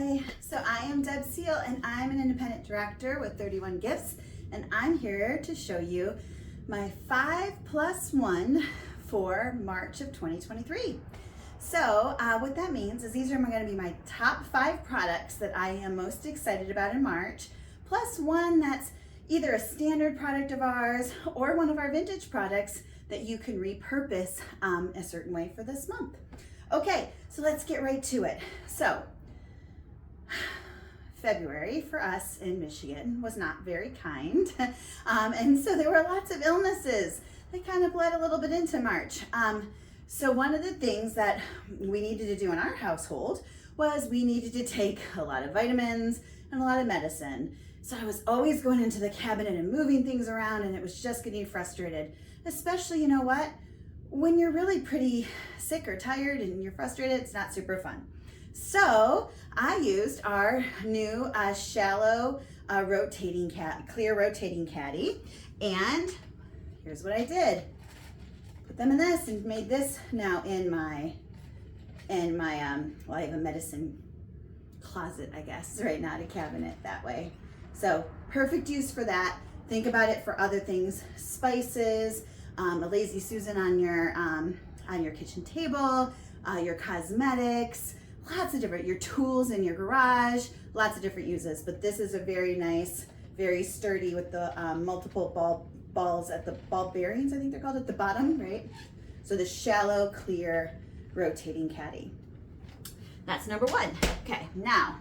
Hi, so I am Deb Seal and I'm an independent director with 31 Gifts, and I'm here to show you my 5+1 for March of 2023. So what that means is these are going to be my top 5 products that I am most excited about in March, plus one that's either a standard product of ours or one of our vintage products that you can repurpose a certain way for this month. Okay, so let's get right to it. So February for us in Michigan was not very kind. And so there were lots of illnesses that kind of bled a little bit into March. So one of the things that we needed to do in our household was we needed to take a lot of vitamins and a lot of medicine. So I was always going into the cabinet and moving things around, and it was just getting frustrated. Especially, you know what? When you're really pretty sick or tired and you're frustrated, it's not super fun. So I used our new shallow clear rotating caddy, and here's what I did. Put them in this and made this now in my well, I have a medicine closet, I guess, right now, a cabinet that way. So perfect use for that. Think about it for other things, spices, a lazy Susan on your kitchen table, your cosmetics, lots of different, your tools in your garage, lots of different uses. But this is a very nice, very sturdy with the multiple balls at the ball bearings, I think they're called, at the bottom, right? So the shallow, clear, rotating caddy. That's number one. Okay, now,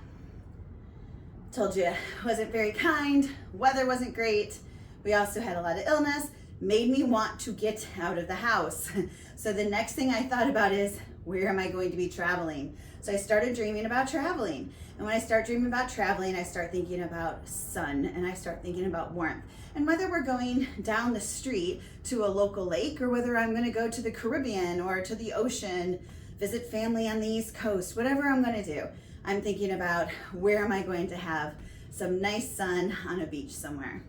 told you, wasn't very kind, weather wasn't great. We also had a lot of illness, made me want to get out of the house. So the next thing I thought about is, where am I going to be traveling? So I started dreaming about traveling. And when I start dreaming about traveling, I start thinking about sun, and I start thinking about warmth. And whether we're going down the street to a local lake, or whether I'm gonna go to the Caribbean or to the ocean, visit family on the East Coast, whatever I'm gonna do, I'm thinking about where am I going to have some nice sun on a beach somewhere.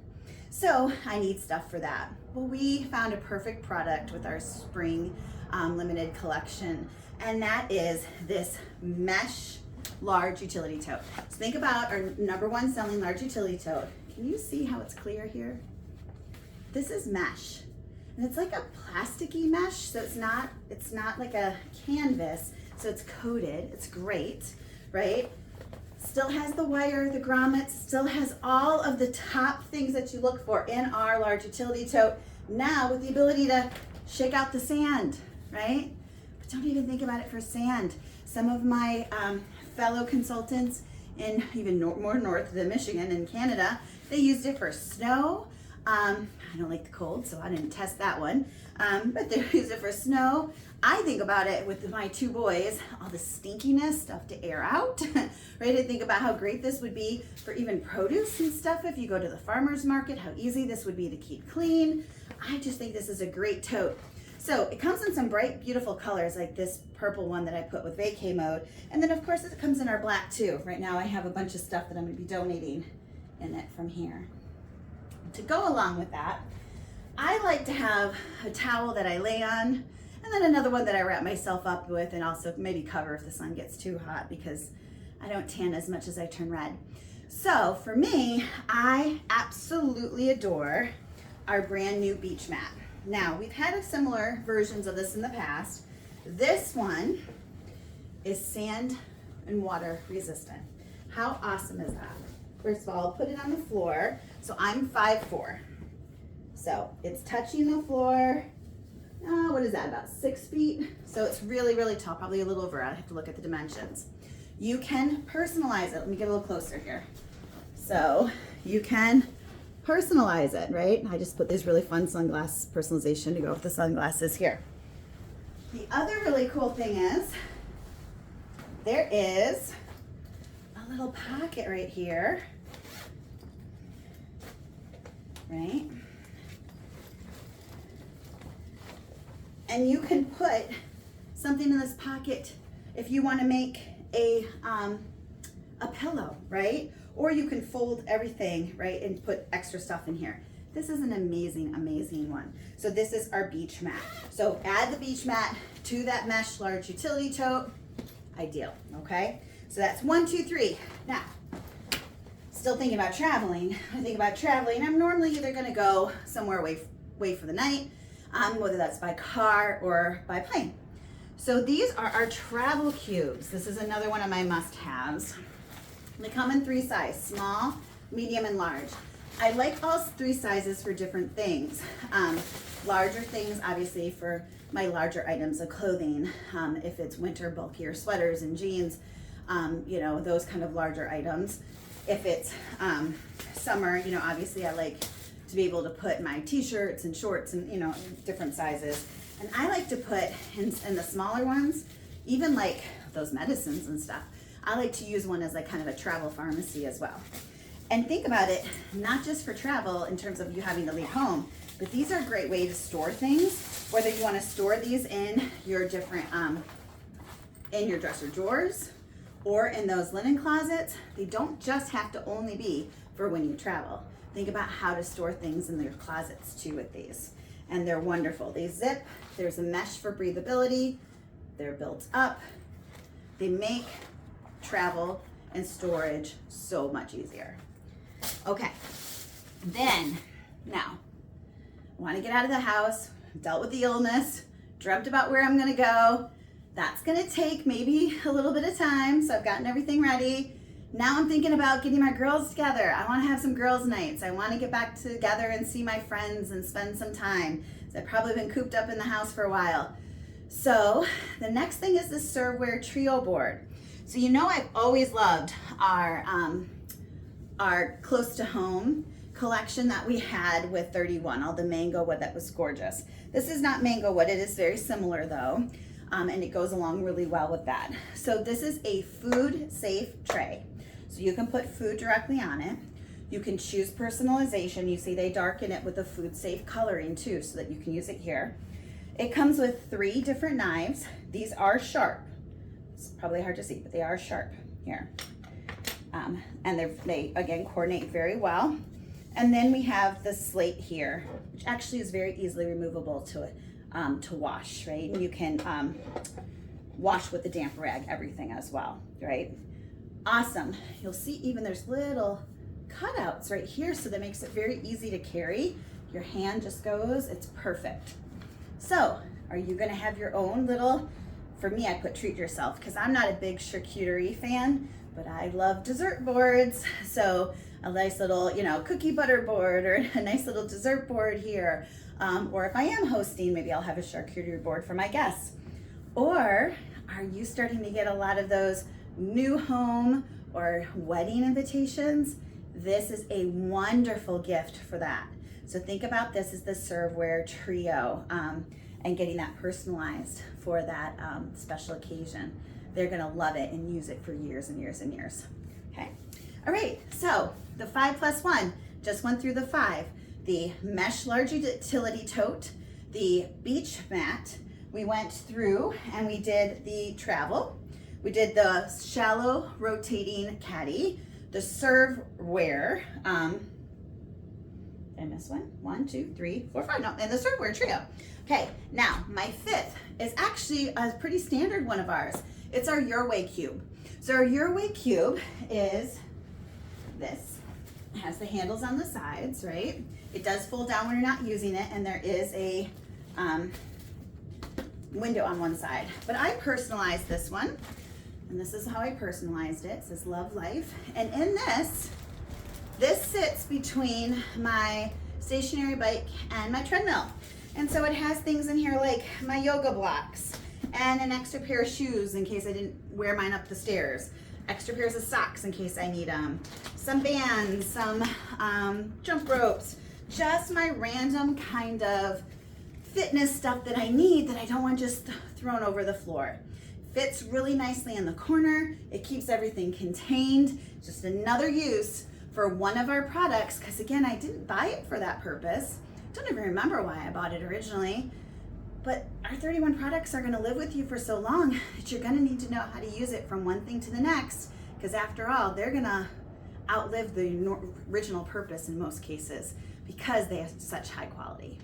So I need stuff for that. Well, we found a perfect product with our spring limited collection, and that is this mesh large utility tote. So think about our number one selling large utility tote. Can you see how it's clear here? This is mesh, and it's like a plasticky mesh, so it's not like a canvas, so it's coated. It's great, right? Still has the wire, the grommets, still has all of the top things that you look for in our large utility tote, now with the ability to shake out the sand, right? But don't even think about it for sand. Some of my fellow consultants in even more north than Michigan and Canada, they used it for snow. I don't like the cold, so I didn't test that one. But they used it for snow. I think about it with my 2 boys, all the stinkiness, stuff to air out, right? I think about how great this would be for even produce and stuff. If you go to the farmer's market, how easy this would be to keep clean. I just think this is a great tote. So it comes in some bright, beautiful colors, like this purple one that I put with vacay mode. And then of course it comes in our black too. Right now I have a bunch of stuff that I'm gonna be donating in it from here. To go along with that, I like to have a towel that I lay on, and then another one that I wrap myself up with, and also maybe cover if the sun gets too hot, because I don't tan as much as I turn red. So for me, I absolutely adore our brand new beach mat. Now, we've had similar versions of this in the past. This one is sand and water resistant. How awesome is that? First of all, I'll put it on the floor. So I'm 5'4". So it's touching the floor. What is that, about 6 feet? So it's really, really tall, probably a little over. I have to look at the dimensions. You can personalize it. Let me get a little closer here. So you can personalize it, right? I just put this really fun sunglass personalization to go with the sunglasses here. The other really cool thing is there is a little pocket right here, right? And you can put something in this pocket if you want to make a pillow, right? Or you can fold everything, right, and put extra stuff in here. This is an amazing, amazing one. So this is our beach mat. So add the beach mat to that mesh large utility tote. Ideal, okay? So that's 1, 2, 3. Now, still thinking about traveling. I think about traveling. I'm normally either gonna go somewhere away for the night, whether that's by car or by plane. So these are our travel cubes. This is another one of my must-haves. They come in 3 sizes, small, medium, and large. I like all 3 sizes for different things. Larger things, obviously, for my larger items of clothing. If it's winter, bulkier sweaters and jeans, you know, those kind of larger items. If it's summer, you know, obviously I like to be able to put my t-shirts and shorts and, you know, different sizes. And I like to put in the smaller ones, even like those medicines and stuff, I like to use one as like kind of a travel pharmacy as well. And think about it, not just for travel in terms of you having to leave home, but these are a great way to store things, whether you want to store these in your different, in your dresser drawers or in those linen closets. They don't just have to only be for when you travel. Think about how to store things in your closets too with these. And they're wonderful. They zip, there's a mesh for breathability, they're built up. They make travel and storage so much easier. Okay, then, now, I want to get out of the house, dealt with the illness, dreamt about where I'm gonna go. That's gonna take maybe a little bit of time, so I've gotten everything ready. Now I'm thinking about getting my girls together. I want to have some girls' nights. I want to get back together and see my friends and spend some time. So I've probably been cooped up in the house for a while. So the next thing is the Serveware Trio board. So you know I've always loved our close to home collection that we had with 31, all the mango wood that was gorgeous. This is not mango wood, it is very similar though, and it goes along really well with that. So this is a food safe tray. So you can put food directly on it. You can choose personalization. You see they darken it with the food safe coloring too, so that you can use it here. It comes with 3 different knives. These are sharp. It's probably hard to see, but they are sharp here. And they again coordinate very well. And then we have the slate here, which actually is very easily removable to wash, right? And you can wash with the damp rag everything as well, right? Awesome. You'll see even there's little cutouts right here, so that makes it very easy to carry. Your hand just goes, it's perfect. So are you gonna have your own little, for me I put treat yourself, because I'm not a big charcuterie fan, but I love dessert boards. So a nice little, you know, cookie butter board or a nice little dessert board here. Or if I am hosting, maybe I'll have a charcuterie board for my guests. Or are you starting to get a lot of those new home or wedding invitations? This is a wonderful gift for that. So think about this as the Serveware Trio and getting that personalized for that special occasion. They're gonna love it and use it for years and years and years. Okay, all right, so the 5+1, just went through the 5. The mesh large utility tote, the beach mat, we went through and we did the travel. We did the shallow rotating caddy, the Serveware, did I miss one? 1, 2, 3, 4, 5, no, and the Serveware Trio. Okay, now my 5th is actually a pretty standard one of ours. It's our Your Way cube. So our Your Way cube is this. It has the handles on the sides, right? It does fold down when you're not using it, and there is a window on one side. But I personalized this one, and this is how I personalized it. It says Love Life. And in this sits between my stationary bike and my treadmill. And so it has things in here like my yoga blocks and an extra pair of shoes in case I didn't wear mine up the stairs, extra pairs of socks in case I need them, some bands, some jump ropes, just my random kind of fitness stuff that I need that I don't want just thrown over the floor. Fits really nicely in the corner. It keeps everything contained. Just another use for one of our products, because again, I didn't buy it for that purpose. Don't even remember why I bought it originally, but our 31 products are gonna live with you for so long that you're gonna need to know how to use it from one thing to the next, because after all, they're gonna outlive the original purpose in most cases because they have such high quality.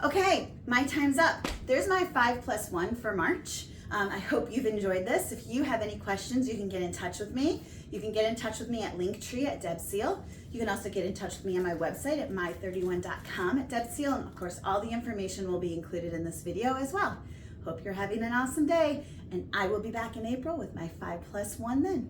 Okay, my time's up. There's my 5+1 for March. I hope you've enjoyed this. If you have any questions, you can get in touch with me. You can get in touch with me at Linktree at Deb Seal. You can also get in touch with me on my website at my31.com at Deb Seal. And of course, all the information will be included in this video as well. Hope you're having an awesome day, and I will be back in April with my 5+1 then.